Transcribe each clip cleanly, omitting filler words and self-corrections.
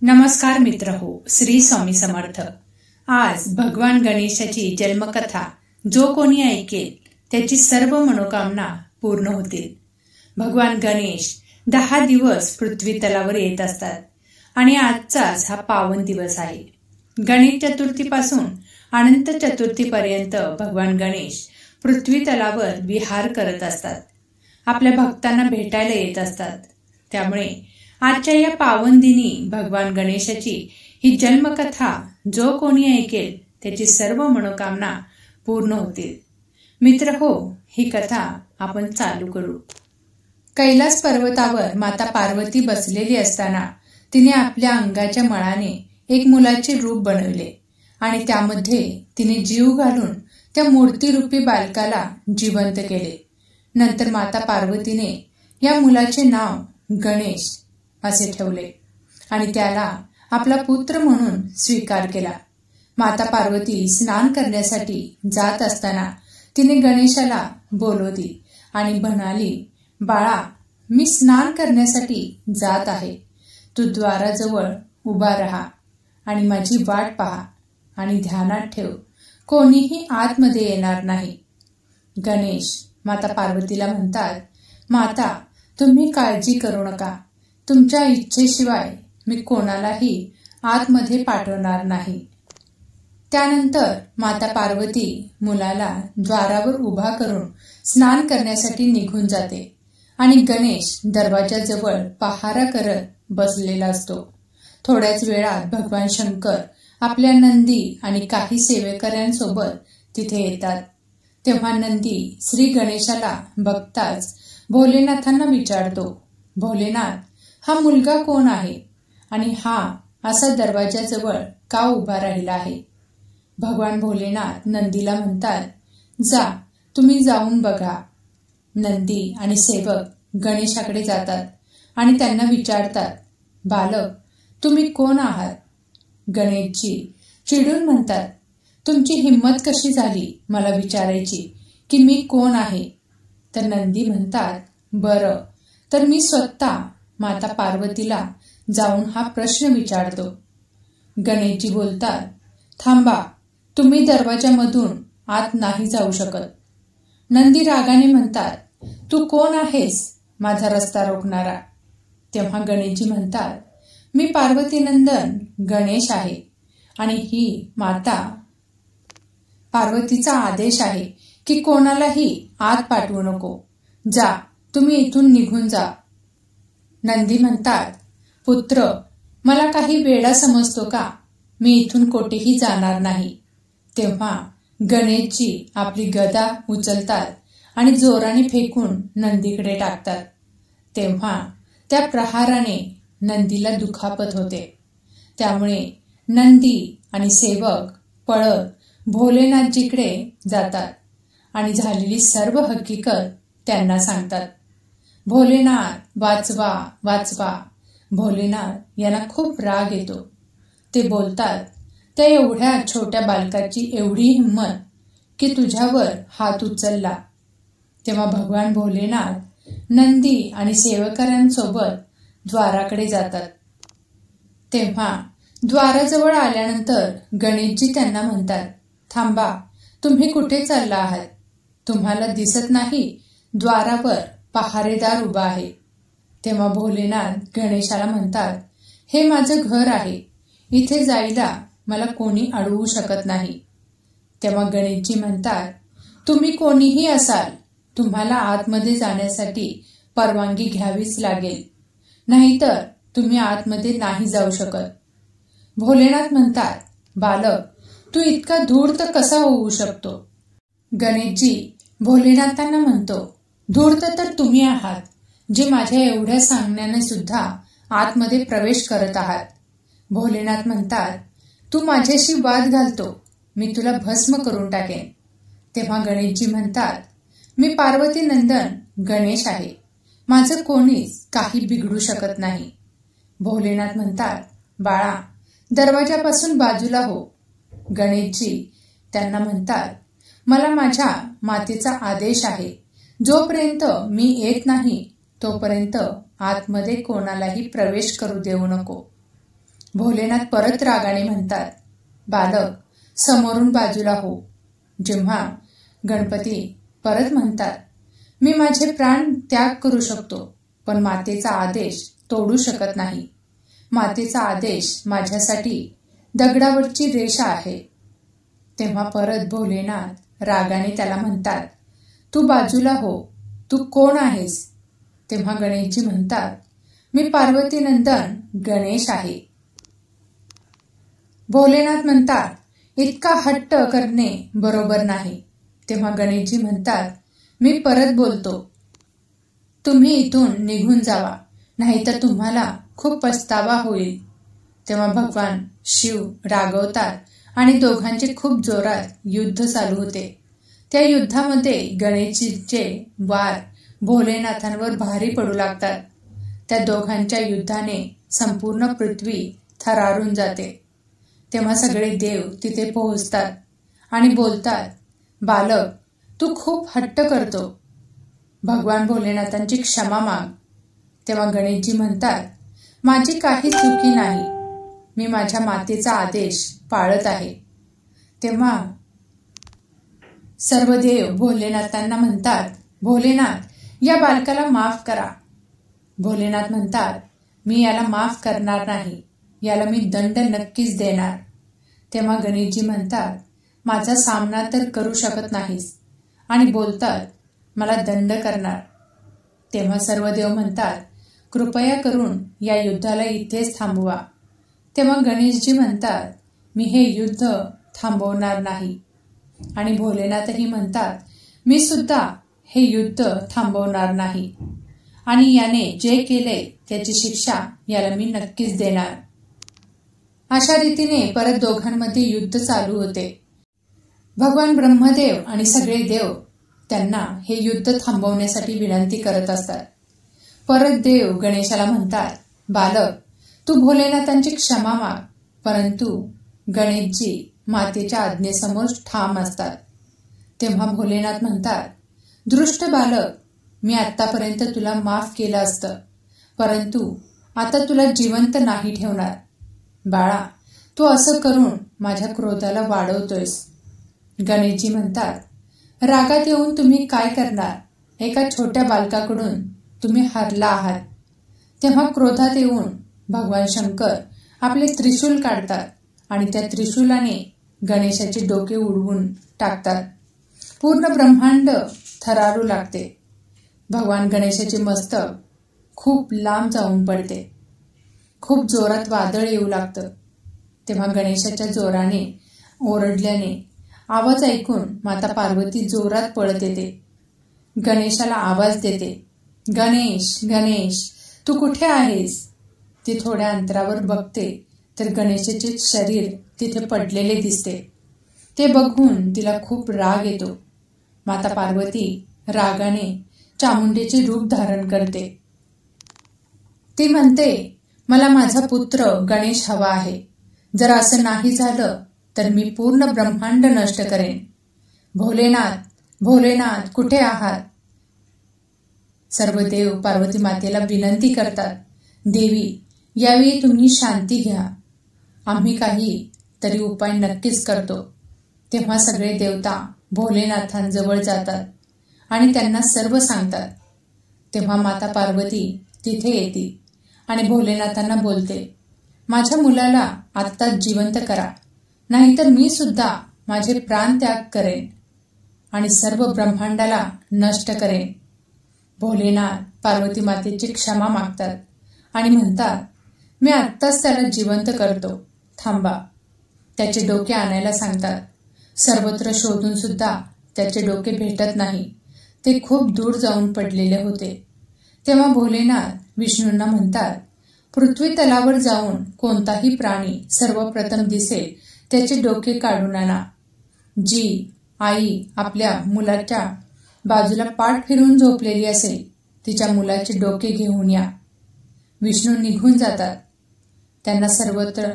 नमस्कार मित्र हो, श्री स्वामी समर्थ। आज भगवान गणेशाची जन्मकथा जो कोणी ऐकेल त्याची सर्व मनोकामना पूर्ण होतील। भगवान गणेश 10 दिवस पृथ्वी तलावर येत असतात आणि आजचाच हा पावन दिवस आहे। गणेश चतुर्थीपासून अनंत चतुर्थीपर्यंत भगवान गणेश पृथ्वी तलावर विहार करत असतात, आपल्या भक्तांना भेटायला येत असतात। त्यामुळे आजच्या या पावन दिनी भगवान गणेशाची ही जन्मकथा जो कोणी ऐकेल त्याची सर्व मनोकामना पूर्ण होतील। मित्र हो, ही कथा आपण चालू करू। कैलास पर्वतावर माता पार्वती बसलेली असताना तिने आपल्या अंगाच्या मळाने एक मुलाचे रूप बनवले आणि त्यामध्ये तिने जीव घालून त्या मूर्तिरूपी बालकाला जिवंत केले। नंतर माता पार्वतीने या मुलाचे नाव गणेश असे ठेवले आणि त्याला आपला पुत्र म्हणून स्वीकार केला। माता पार्वती स्नान करण्यासाठी जात असताना तिने गणेशाला बोलवली आणि म्हणाली, बाळा, मी स्नान करण्यासाठी जात आहे, तू द्वाराजवळ उभा राहा आणि माझी वाट पहा आणि ध्यानात ठेव, कोणीही आतमध्ये येणार नाही। गणेश माता पार्वतीला म्हणतात, माता, तुम्ही काळजी करू नका, तुमच्या इच्छेशिवाय मी कोणालाही आतमध्ये पाठवणार नाही। त्यानंतर माता पार्वती मुलाला द्वारावर उभा करून स्नान करण्यासाठी निघून जाते आणि गणेश दरवाजाजवळ पहारा करत बसलेला असतो। थोड्याच वेळात भगवान शंकर आपल्या नंदी आणि काही सेवेकऱ्यांसोबत तिथे येतात। तेव्हा नंदी श्री गणेशाला बघताच भोलेनाथांना विचारतो, भोलेनाथ, हा मुलगा कोण आहे आणि हा असा दरवाजाजवळ का उभा राहिला आहे? भगवान भोलेनाथ नंदीला म्हणतात, जा, तुम्ही जाऊन बघा। नंदी आणि सेवक गणेशाकडे जातात आणि त्यांना विचारतात, बालक, तुम्ही कोण आहात? गणेशजी चिडून म्हणतात, तुमची हिंमत कशी झाली मला विचारायची की मी कोण आहे? तर नंदी म्हणतात, बरं, तर मी स्वतः माता पार्वतीला जाऊन हा प्रश्न विचारतो। गणेशजी बोलतात, थांबा, तुम्ही दरवाजामधून आत नाही जाऊ शकत। नंदी रागाने म्हणतात, तू कोण आहेस माझा रस्ता रोखणारा? तेव्हा गणेशजी म्हणतात, मी पार्वतीनंदन गणेश आहे आणि ही माता पार्वतीचा आदेश आहे की कोणालाही आत पाठवू नको, जा, तुम्ही इथून निघून जा। नंदी म्हणतात, पुत्र, मला काही वेडा समजतो का? मी इथून कोठेही जाणार नाही। तेव्हा गणेशजी आपली गदा उचलतात आणि जोराने फेकून नंदीकडे टाकतात। तेव्हा त्या प्रहाराने नंदीला दुखापत होते। त्यामुळे नंदी आणि सेवक पळत भोलेनाथजीकडे जातात आणि झालेली सर्व हकीकत त्यांना सांगतात। भोलेनाथ, वाचवा, वाचवा। भोलेनाथ यांना खूप राग येतो। ते बोलतात, त्या एवढ्या छोट्या बालकाची एवढी हिंमत की तुझ्यावर हात उचलला। तेव्हा भगवान भोलेनाथ नंदी आणि सेवकांसोबत द्वाराकडे जातात। तेव्हा द्वाराजवळ आल्यानंतर गणेशजी त्यांना म्हणतात, थांबा, तुम्ही कुठे चालला आहात? तुम्हाला दिसत नाही द्वारावर पहारेदार उभा आहे? तेव्हा भोलेनाथ गणेशाला म्हणतात, हे माझं घर आहे, इथे जायला मला कोणी अडवू शकत नाही। तेव्हा गणेशजी म्हणतात, तुम्ही कोणीही असाल, तुम्हाला आतमध्ये जाण्यासाठी परवानगी घ्यावीच लागेल, नाहीतर तुम्ही आतमध्ये नाही जाऊ शकत। भोलेनाथ म्हणतात, बालक, तू इतका धूर्त कसा होऊ शकतो? गणेशजी भोलेनाथांना म्हणतो, धूर्त तर तुम्ही आहात, जे माझ्या एवढ्या सांगण्याने सुद्धा आतमध्ये प्रवेश करत आहात। भोलेनाथ म्हणतात, तू माझ्याशी वाद घालतो, मी तुला भस्म करून टाकेन। तेव्हा गणेशजी म्हणतात, मी पार्वती नंदन गणेश आहे, माझं कोणीच काही बिघडू शकत नाही। भोलेनाथ म्हणतात, बाळा, दरवाजापासून बाजूला हो। गणेशजी त्यांना म्हणतात, मला माझ्या मातेचा आदेश आहे, जोपर्यंत मी येत नाही तोपर्यंत आतमध्ये कोणालाही प्रवेश करू देऊ नको। भोलेनाथ परत रागाने म्हणतात, बालक समोरून बाजूला हो. जेव्हा गणपती परत म्हणतात, मी माझे प्राण त्याग करू शकतो, पण मातेचा आदेश तोडू शकत नाही. मातेचा आदेश माझ्यासाठी दगडावरची रेषा आहे. तेव्हा परत भोलेनाथ रागाने त्याला म्हणतात, तू बाजूला हो, तू कोण आहेस? तेव्हा गणेशजी म्हणतात, मी पार्वती नंदन गणेश आहे. भोलेनाथ म्हणतात, इतका हट्ट करणे बरोबर नाही. तेव्हा गणेशजी म्हणतात, मी परत बोलतो, तुम्ही इथून निघून जावा, नाहीतर तुम्हाला खूप पछतावा होईल. तेव्हा भगवान शिव रागवतात आणि दोघांचे खूप जोरात युद्ध चालू होते. त्या युद्धामध्ये गणेशजीचे वार भोलेनाथांवर भारी पडू लागतात. त्या दोघांच्या युद्धाने संपूर्ण पृथ्वी थरारून जाते. तेव्हा सगळे देव तिथे पोहोचतात आणि बोलतात, बालक तू खूप हट्ट करतो, भगवान भोलेनाथांची क्षमा माग. तेव्हा गणेशजी म्हणतात, माझी काही चुकी नाही, मी माझ्या मातेचा आदेश पाळत आहे. तेव्हा सर्व देव भोलेनाथांना म्हणतात, भोलेनाथ या बालकाला माफ करा. भोलेनाथ म्हणतात, मी याला माफ करणार नाही, याला मी दंड नक्कीच देणार. तेव्हा गणेशजी म्हणतात, माझा सामना तर करू शकत नाहीस आणि बोलतात, मला दंड करणार. तेव्हा सर्व देव म्हणतात, कृपया करून या युद्धाला इथेच थांबवा. तेव्हा गणेशजी म्हणतात, मी हे युद्ध थांबवणार नाही. आणि भोलेनाथही म्हणतात, मी सुद्धा हे युद्ध थांबवणार नाही आणि याने जे केले त्याची शिक्षा याला मी नक्कीच देणार. अशा रीतीने परत दोघांमध्ये युद्ध चालू होते. भगवान ब्रह्मदेव आणि सगळे देव त्यांना हे युद्ध थांबवण्यासाठी विनंती करत असतात. परत देव गणेशाला म्हणतात, बालक तू भोलेनाथांची क्षमा माग. परंतु गणेशजी मातेच्या आज्ञेसमोर ठाम असतात. तेव्हा भोलेनाथ म्हणतात, दृष्ट बालक, मी आतापर्यंत तुला माफ केलं असतं, परंतु आता तुला जिवंत नाही ठेवणार. बाळा, तू असं करून माझ्या क्रोधाला वाढवतोयस. गणेशजी म्हणतात, रागात येऊन तुम्ही काय करणार? एका छोट्या बालकाकडून तुम्ही हरला आहात. तेव्हा क्रोधात येऊन भगवान शंकर आपले त्रिशूल काढतात आणि त्या त्रिशूलाने गणेशाचे डोके उडवून टाकतात. पूर्ण ब्रह्मांड थरारू लागते. भगवान गणेशाचे मस्तक खूप लांब जाऊन पडते. खूप जोरात वादळ येऊ लागतं. तेव्हा गणेशाच्या जोराने ओरडल्याने आवाज ऐकून माता पार्वती जोरात पळत येते. गणेशाला आवाज देते, गणेश गणेश तू कुठे आहेस? ती थोड्या अंतरावर बघते तर गणेशाचे शरीर तिथे पडलेले दिसते. ते बघून तिला खूप राग येतो. माता पार्वती रागाने चामुंडेचे रूप धारण करते. ती म्हणते, मला माझा पुत्र गणेश हवा आहे. जर असं नाही झालं तर मी पूर्ण ब्रह्मांड नष्ट करेन. भोलेनाथ भोलेनाथ कुठे आहात? सर्व देव पार्वती मातेला विनंती करतात, देवी यावेळी तुम्ही शांती घ्या, आम्ही काही तरी उपाय नक्कीच करतो. तेव्हा सगळे देवता भोलेनाथांजवळ जातात आणि त्यांना सर्व सांगतात. तेव्हा माता पार्वती तिथे येते आणि भोलेनाथांना बोलते, माझ्या मुलाला आत्ताच जिवंत करा, नाहीतर मी सुद्धा माझे प्राण त्याग करेन आणि सर्व ब्रह्मांडाला नष्ट करेन. भोलेनाथ पार्वती मातेची क्षमा मागतात आणि म्हणतात, मी आत्ताच त्याला जिवंत करतो, थांबा. त्याचे डोके आणायला सांगतात. सर्वत्र शोधून सुद्धा त्याचे डोके भेटत नाही. ते खूप दूर जाऊन पडलेले होते. तेव्हा भोलेनाथ विष्णूंना म्हणतात, पृथ्वी तलावर जाऊन कोणताही प्राणी सर्वप्रथम दिसेल त्याचे डोके काढून आणा. जी आई आपल्या मुलाच्या बाजूला पाठ फिरून झोपलेली असेल तिच्या मुलाचे डोके घेऊन या. विष्णू निघून जातात. त्यांना सर्वत्र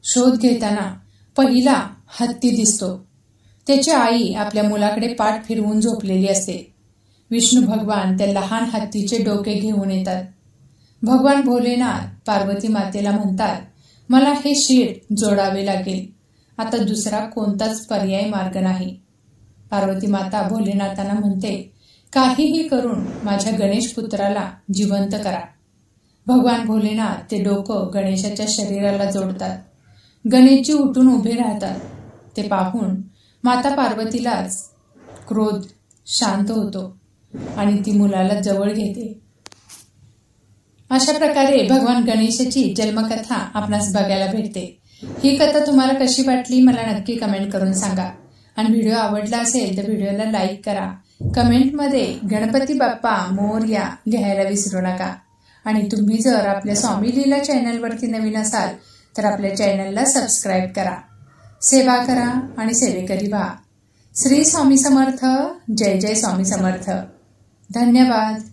शोध घेताना पहिला हत्ती दिसतो. त्याची आई आपल्या मुलाकडे पाठ फिरवून झोपलेली असते. विष्णू भगवान त्या लहान हत्तीचे डोके घेऊन येतात. भगवान भोलेनाथ पार्वती मातेला म्हणतात, मला हे शीट जोडावे लागेल. आता दुसरा कोणताच पर्याय मार्ग नाही. पार्वती माता भोलेनाथांना म्हणते, काहीही करून माझ्या गणेश पुत्राला जिवंत करा. भगवान भोलेनाथ ते डोकं गणेशाच्या शरीराला जोडतात. गणेशजी उठून उभे राहतात. ते पाहून माता पार्वतीलाच क्रोध शांत होतो आणि ती मुलाला जवळ घेते. अशा प्रकारे भगवान गणेशाची जन्मकथा आपणास बघायला भेटते. ही कथा तुम्हाला कशी वाटली मला नक्की कमेंट करून सांगा. आणि व्हिडिओ आवडला असेल तर व्हिडिओला लाईक करा. कमेंटमध्ये गणपती बाप्पा मोरया लिहायला विसरू नका. आणि तुम्ही जर आपल्या स्वामी लीला चॅनलवरती नवीन असाल तर आपल्या चॅनलला सबस्क्राईब करा. सेवा करा आणि सेवेकरी व्हा. श्री स्वामी समर्थ. जय जय स्वामी समर्थ. धन्यवाद.